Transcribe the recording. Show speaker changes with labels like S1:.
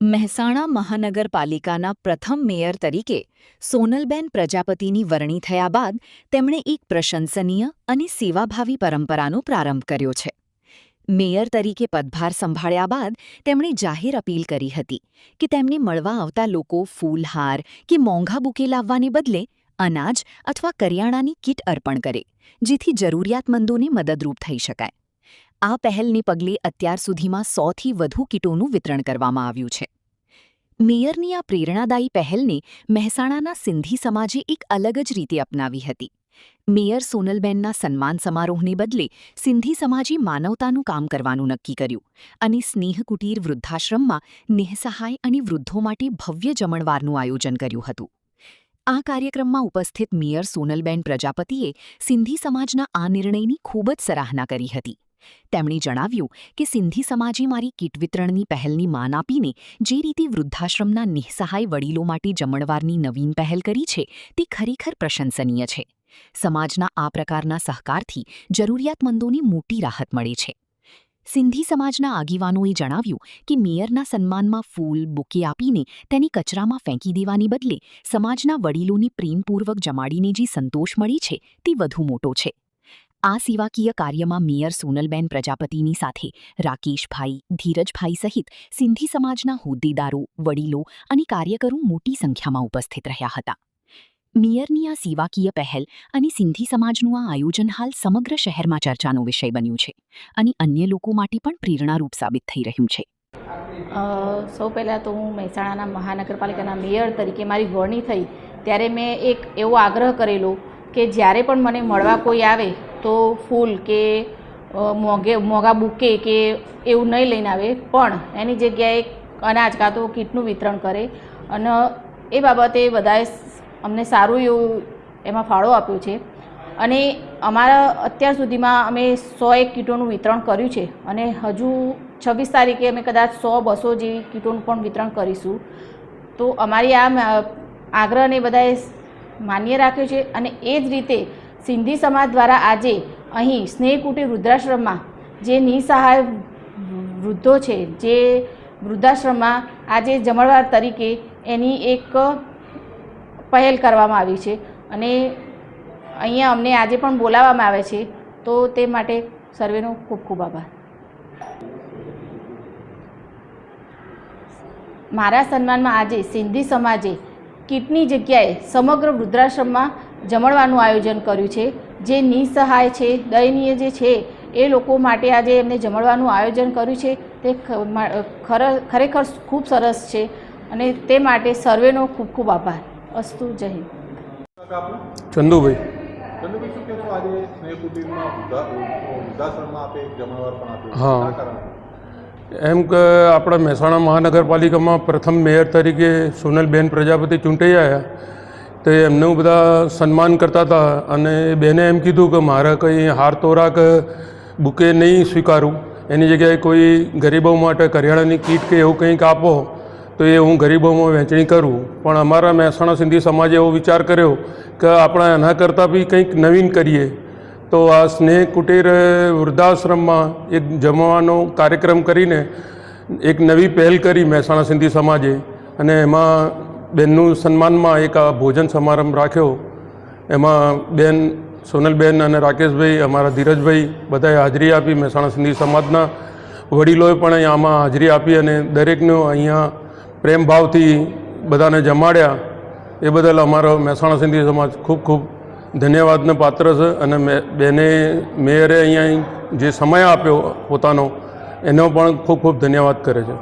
S1: મહેસાણા મહાનગરપાલિકાના પ્રથમ મેયર તરીકે સોનલબેન પ્રજાપતિની વરણી થયા બાદ તેમણે એક પ્રશંસનીય અને સેવાભાવી પરંપરાનો પ્રારંભ કર્યો છે. મેયર તરીકે પદભાર સંભાળ્યા બાદ તેમણે જાહેર અપીલ કરી હતી કે તેમને મળવા આવતા લોકો ફૂલહાર કે મોંઘા બુકે લાવવાને બદલે અનાજ અથવા કરિયાણાની કીટ અર્પણ કરે, જેથી જરૂરિયાતમંદોને મદદરૂપ થઈ શકાય. આ પહેલને પગલે અત્યાર સુધીમાં 100થી વધુ કીટોનું વિતરણ કરવામાં આવ્યું છે. મેયરની આ પ્રેરણાદાયી પહેલને મહેસાણાના સિંધી સમાજે એક અલગ જ રીતે અપનાવી હતી. મેયર સોનલબેનના સન્માન સમારોહને બદલે સિંધી સમાજે માનવતાનું કામ કરવાનું નક્કી કર્યું અને સ્નેહ કુટીર વૃદ્ધાશ્રમમાં નિઃસહાય અને વૃદ્ધો માટે ભવ્ય જમણવારનું આયોજન કર્યું હતું. આ કાર્યક્રમમાં ઉપસ્થિત મેયર સોનલબેન પ્રજાપતિએ સિંધી સમાજના આ નિર્ણયની ખૂબ જ સરાહના કરી હતી. તેમણે જણાવ્યું કે સિંધી સમાજે મારી કીટ વિતરણની પહેલની માન આપીને જે રીતે વૃદ્ધાશ્રમના નિઃસહાય વડીલો માટે જમણવારની નવીન પહેલ કરી છે તે ખરેખર પ્રશંસનીય છે. સમાજના આ પ્રકારના સહકારથી જરૂરિયાતમંદોને મોટી રાહત મળે છે. સિંધી સમાજના આગેવાનોએ જણાવ્યું કે મેયરના સન્માનમાં ફૂલ, બુકે આપીને તેને કચરામાં ફેંકી દેવાને બદલે સમાજના વડીલોને પ્રેમપૂર્વક જમાડીને જે સંતોષ મળી છે તે વધુ મોટો છે. આ સેવાકીય કાર્યમાં મેયર સોનલબેન પ્રજાપતિની સાથે રાકેશભાઈ, ધીરજભાઈ સહિત સિંધી સમાજના હોદ્દેદારો, વડીલો અને કાર્યકરો મોટી સંખ્યામાં ઉપસ્થિત રહ્યા હતા. મેયરની આ સેવાકીય પહેલ અને સિંધી સમાજનું આ આયોજન હાલ સમગ્ર શહેરમાં ચર્ચાનો વિષય બન્યું છે અને અન્ય લોકો માટે પણ પ્રેરણારૂપ સાબિત થઈ રહ્યું છે.
S2: સૌ પહેલાં તો હું મહેસાણાના મહાનગરપાલિકાના મેયર તરીકે મારી વરણી થઈ ત્યારે મેં એક એવો આગ્રહ કરેલો કે જ્યારે પણ મને મળવા કોઈ આવે તો ફૂલ કે મોંઘા બુકે કે એવું નહીં લઈને આવે, પણ એની જગ્યાએ અનાજ કાં તો કીટનું વિતરણ કરે. અને એ બાબતે બધાએ અમને સારું એવું એમાં ફાળો આપ્યો છે અને અમારા અત્યાર સુધીમાં અમે 101 કીટોનું વિતરણ કર્યું છે અને હજુ 26 તારીખે અમે કદાચ 100-200 જેવી કીટોનું પણ વિતરણ કરીશું. તો અમારી આ આગ્રહને બધાએ માન્ય રાખ્યો છે અને એ જ રીતે સિંધી સમાજ દ્વારા આજે અહીં સ્નેહ કુટીર વૃદ્ધાશ્રમમાં જે નિઃસહાય વૃદ્ધો છે, જે વૃદ્ધાશ્રમમાં આજે જમણવાર તરીકે એની એક પહેલ કરવામાં આવી છે અને અહીંયા અમને આજે પણ બોલાવવામાં આવે છે. તો તે માટે સર્વેનો ખૂબ ખૂબ આભાર. મારા સન્માનમાં આજે સિંધી સમાજે કીટની જગ્યાએ સમગ્ર વૃદ્ધાશ્રમમાં જમણવારનું આયોજન કર્યું છે. જે નિઃસહાય છે, દયનીય જે છે એ લોકો માટે આજે એમને જમણવારનું આયોજન કર્યું છે તે ખરેખર ખૂબ સરસ છે અને તે માટે સર્વેનો ખૂબ ખૂબ આભાર. અસ્તુ. જય હિન્દ.
S3: ચંદુભાઈ.
S4: ચંદુભાઈ, શું કહેશો આજે સ્નેહ કુટીરમાં વૃદ્ધાશ્રમમાં આપે જમણવાર પણ આપ્યો?
S3: હા, એમ કે આપણા મહેસાણા મહાનગરપાલિકામાં પ્રથમ મેયર તરીકે સોનલબેન પ્રજાપતિ ચૂંટાઈ આવ્યા તો એમનું બધા સન્માન કરતા હતા અને બેને એમ કીધું કે મારે કંઈ હાર તોરાક બુકે નહીં સ્વીકારું, એની જગ્યાએ કોઈ ગરીબો માટે કરિયાણાની કીટ કે એવું કંઈક આપો તો એ હું ગરીબોમાં વહેંચણી કરું. પણ અમારા મહેસાણા સિંધી સમાજે એવો વિચાર કર્યો કે આપણે એના કરતાં બી કંઈક નવીન કરીએ. તો આ સ્નેહ કુટીર વૃદ્ધાશ્રમમાં એક જમવાનો કાર્યક્રમ કરીને એક નવી પહેલ કરી મહેસાણા સિંધી સમાજે અને એમાં બેનનું સન્માનમાં એક આ ભોજન સમારંભ રાખ્યો. એમાં બેન સોનલબેન અને રાકેશભાઈ, અમારા ધીરજભાઈ બધાએ હાજરી આપી. મહેસાણા સિંધી સમાજના વડીલોએ પણ આમાં હાજરી આપી અને દરેકનો અહીંયા પ્રેમભાવથી બધાને જમાડ્યા. એ બદલ અમારો મહેસાણા સિંધી સમાજ ખૂબ ખૂબ ધન્યવાદને પાત્ર છે અને બેને મેયરે અહીંયા જે સમય આપ્યો પોતાનો એનો પણ ખૂબ ખૂબ ધન્યવાદ કરે છે.